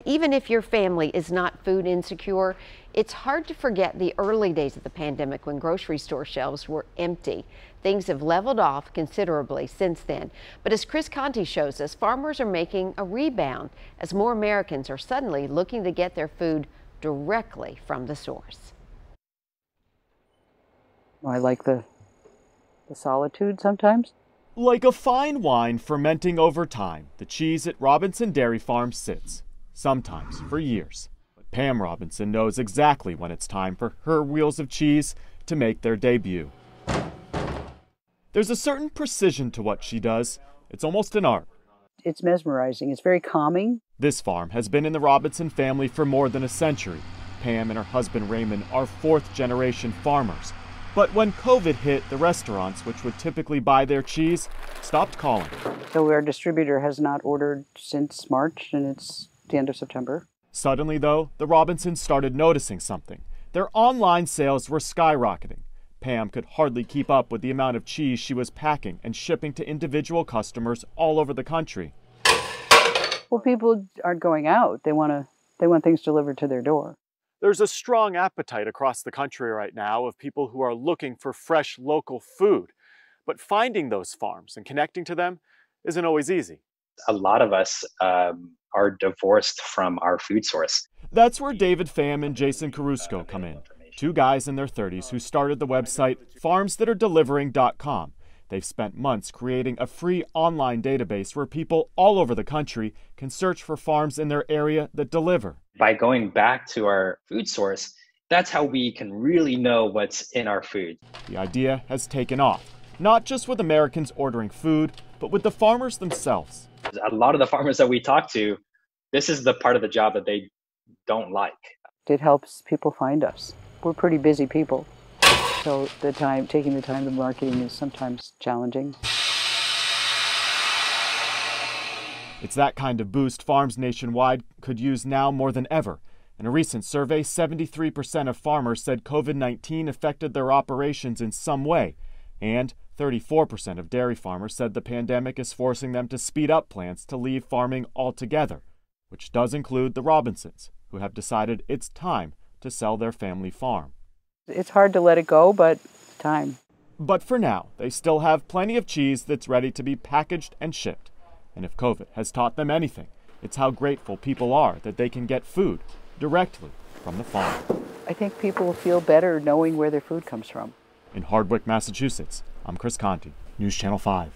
Even if your family is not food insecure, it's hard to forget the early days of the pandemic when grocery store shelves were empty. Things have leveled off considerably since then. But as Chris Conti shows us, farmers are making a rebound as more Americans are suddenly looking to get their food directly from the source. I like the solitude sometimes. Like a fine wine fermenting over time, the cheese at Robinson Dairy Farm sits, sometimes for years. But Pam Robinson knows exactly when it's time for her wheels of cheese to make their debut. There's a certain precision to what she does. It's almost an art. It's mesmerizing. It's very calming. This farm has been in the Robinson family for more than a century. Pam and her husband Raymond are fourth-generation farmers. But when COVID hit, the restaurants, which would typically buy their cheese, stopped calling. So our distributor has not ordered since March, and it's the end of September. Suddenly, though, the Robinsons started noticing something. Their online sales were skyrocketing. Pam could hardly keep up with the amount of cheese she was packing and shipping to individual customers all over the country. Well, people aren't going out. They want things delivered to their door. There's a strong appetite across the country right now of people who are looking for fresh local food. But finding those farms and connecting to them isn't always easy. A lot of us are divorced from our food source. That's where David Pham and Jason Carusco come in. Two guys in their 30s who started the website farmsthatardelivering.com. They've spent months creating a free online database where people all over the country can search for farms in their area that deliver. By going back to our food source, that's how we can really know what's in our food. The idea has taken off, not just with Americans ordering food, but with the farmers themselves. A lot of the farmers that we talk to, this is the part of the job that they don't like. It helps people find us. We're pretty busy people, so taking the time to marketing is sometimes challenging. It's that kind of boost farms nationwide could use now more than ever. In a recent survey, 73% of farmers said COVID-19 affected their operations in some way, and 34% of dairy farmers said the pandemic is forcing them to speed up plans to leave farming altogether, which does include the Robinsons, who have decided it's time to sell their family farm. It's hard to let it go, but it's time. But for now, they still have plenty of cheese that's ready to be packaged and shipped. And if COVID has taught them anything, it's how grateful people are that they can get food directly from the farm. I think people feel better knowing where their food comes from. In Hardwick, Massachusetts, I'm Chris Conti, News Channel 5.